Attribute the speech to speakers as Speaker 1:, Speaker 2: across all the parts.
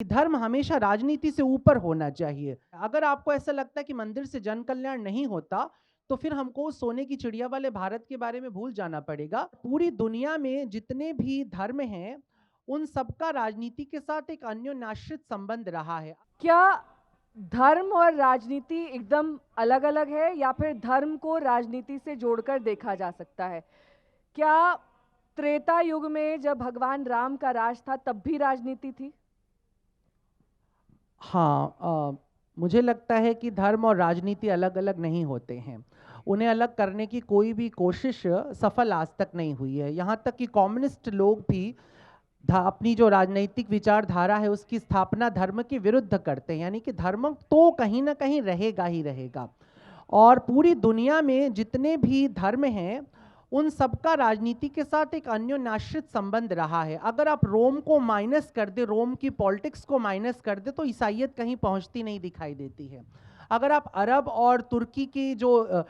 Speaker 1: धर्म हमेशा राजनीति से ऊपर होना चाहिए। अगर आपको ऐसा लगता है कि मंदिर से जन कल्याण नहीं होता, तो फिर हमको उस सोने की चिड़िया वाले भारत के बारे में भूल जाना पड़ेगा। पूरी दुनिया में जितने भी धर्म हैं, उन सबका राजनीति के साथ एक अन्योन्याश्रित संबंध रहा है।
Speaker 2: क्या धर्म और राजनीति एकदम अलग-अलग है या फिर धर्म को राजनीति से जोड़कर देखा जा सकता है? क्या त्रेता युग में जब भगवान राम का राज था तब भी राजनीति थी?
Speaker 1: हाँ, मुझे लगता है कि धर्म और राजनीति अलग-अलग नहीं होते हैं। उन्हें अलग करने की कोई भी कोशिश सफल आज तक नहीं हुई है। यहाँ तक कि कम्युनिस्ट लोग भी अपनी जो राजनीतिक विचारधारा है उसकी स्थापना धर्म के विरुद्ध करते हैं, यानी कि धर्म तो कहीं ना कहीं रहेगा ही रहेगा। और पूरी दुनिया में जितने भी धर्म हैं, उन सबका राजनीति के साथ एक अन्योन्याश्रित संबंध रहा है। अगर आप रोम को माइनस कर दे, रोम की पॉलिटिक्स को माइनस कर दे, तो ईसाइयत कहीं पहुंचती नहीं दिखाई देती है। अगर आप अरब और तुर्की की जो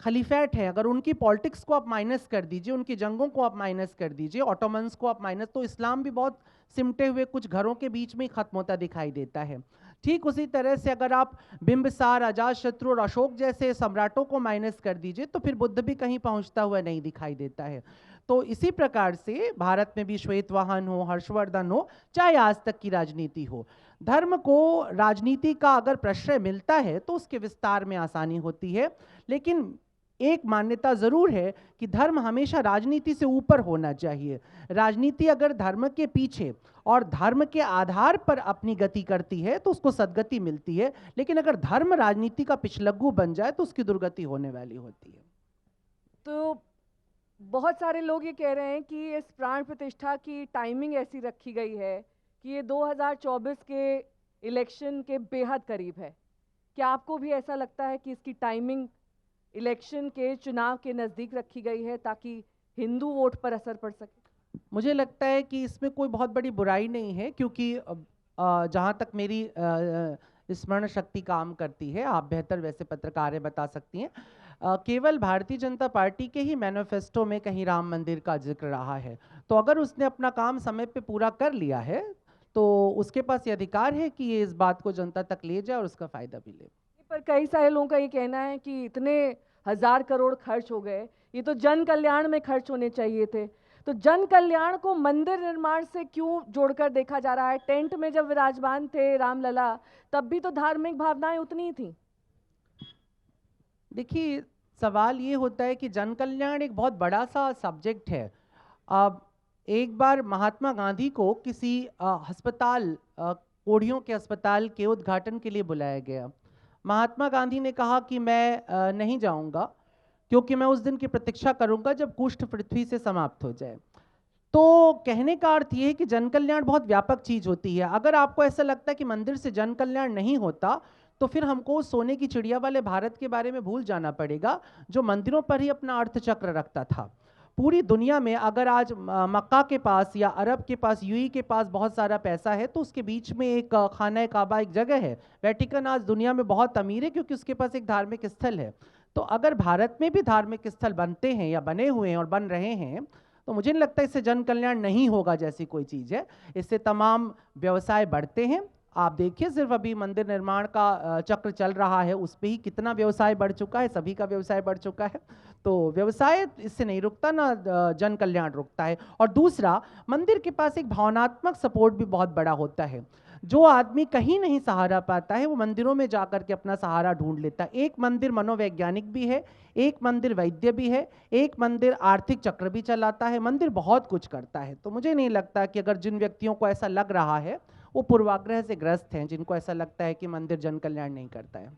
Speaker 1: खलीफेट है, अगर उनकी पॉलिटिक्स को आप माइनस कर दीजिए, उनकी जंगों को आप माइनस कर दीजिए, ऑटोमन्स को आप माइनस, तो इस्लाम भी बहुत सिमटे हुए कुछ घरों के बीच में ही खत्म होता दिखाई देता है। ठीक उसी तरह से अगर आप बिंबिसार, अजातशत्रु और अशोक जैसे सम्राटों को माइनस कर दीजिए, तो फिर बुद्ध भी कहीं पहुंचता हुआ नहीं दिखाई देता है। तो इसी प्रकार से भारत में भी श्वेतवाहन हो, हर्षवर्धन हो, चाहे आज तक की राजनीति हो, धर्म को राजनीति का अगर प्रश्रय मिलता है तो उसके विस्तार में आसानी होती है। लेकिन एक मान्यता जरूर है कि धर्म हमेशा राजनीति से ऊपर होना चाहिए। राजनीति अगर धर्म के पीछे और धर्म के आधार पर अपनी गति करती है तो उसको सद्गति मिलती है, लेकिन अगर धर्म राजनीति का पिछलग्गू बन जाए तो उसकी दुर्गति होने वाली होती है।
Speaker 2: तो बहुत सारे लोग ये कह रहे हैं कि इस प्राण प्रतिष्ठा की टाइमिंग ऐसी रखी गई है कि ये 2024 के इलेक्शन के बेहद करीब है। क्या आपको भी ऐसा लगता है कि इसकी टाइमिंग इलेक्शन के चुनाव के नज़दीक रखी गई है ताकि हिंदू वोट पर असर पड़ सके?
Speaker 1: मुझे लगता है कि इसमें कोई बहुत बड़ी बुराई नहीं है, क्योंकि जहाँ तक मेरी स्मरण शक्ति काम करती है, आप बेहतर वैसे पत्रकार हैं, बता सकती हैं, केवल भारतीय जनता पार्टी के ही मैनिफेस्टो में कहीं राम मंदिर का जिक्र रहा है। तो अगर उसने अपना काम समय पे पूरा कर लिया है तो उसके पास ये अधिकार है कि ये इस बात को जनता तक ले जाए और उसका फायदा भी ले।
Speaker 2: पर कई सारे लोगों का ये कहना है कि इतने 1000 करोड़ खर्च हो गए, ये तो जन कल्याण में खर्च होने चाहिए थे। तो जन कल्याण को मंदिर निर्माण से क्यों जोड़कर देखा जा रहा है? टेंट में जब विराजमान थे रामलला, तब भी तो धार्मिक भावनाएं उतनी ही थी।
Speaker 1: देखिए, सवाल ये होता है कि जन कल्याण एक बहुत बड़ा सा सब्जेक्ट है। अब एक बार महात्मा गांधी को किसी अस्पताल, कोढ़ियों के अस्पताल के उद्घाटन के लिए बुलाया गया। महात्मा गांधी ने कहा कि मैं नहीं जाऊंगा, क्योंकि मैं उस दिन की प्रतीक्षा करूंगा जब कुष्ठ पृथ्वी से समाप्त हो जाए। तो कहने का अर्थ ये है कि जन कल्याण बहुत व्यापक चीज होती है। अगर आपको ऐसा लगता है कि मंदिर से जन कल्याण नहीं होता, तो फिर हमको सोने की चिड़िया वाले भारत के बारे में भूल जाना पड़ेगा, जो मंदिरों पर ही अपना अर्थचक्र रखता था। पूरी दुनिया में अगर आज मक्का के पास या अरब के पास, यूएई के पास बहुत सारा पैसा है, तो उसके बीच में एक खाना काबा एक जगह है। वेटिकन आज दुनिया में बहुत अमीर है क्योंकि उसके पास एक धार्मिक स्थल है। तो अगर भारत में भी धार्मिक स्थल बनते हैं या बने हुए हैं और बन रहे हैं, तो मुझे नहीं लगता इससे जन कल्याण नहीं होगा जैसी कोई चीज़ है। इससे तमाम व्यवसाय बढ़ते हैं। आप देखिए, सिर्फ अभी मंदिर निर्माण का चक्र चल रहा है, उस पर ही कितना व्यवसाय बढ़ चुका है, सभी का व्यवसाय बढ़ चुका है। तो व्यवसाय इससे नहीं रुकता, ना जन कल्याण रुकता है। और दूसरा, मंदिर के पास एक भावनात्मक सपोर्ट भी बहुत बड़ा होता है। जो आदमी कहीं नहीं सहारा पाता है, वो मंदिरों में जाकर के अपना सहारा ढूंढ लेता है। एक मंदिर मनोवैज्ञानिक भी है, एक मंदिर वैद्य भी है, एक मंदिर आर्थिक चक्र भी चलाता है। मंदिर बहुत कुछ करता है। तो मुझे नहीं लगता कि अगर जिन व्यक्तियों को ऐसा लग रहा है वो पूर्वाग्रह से ग्रस्त हैं, जिनको ऐसा लगता है कि मंदिर जन कल्याण नहीं करता है।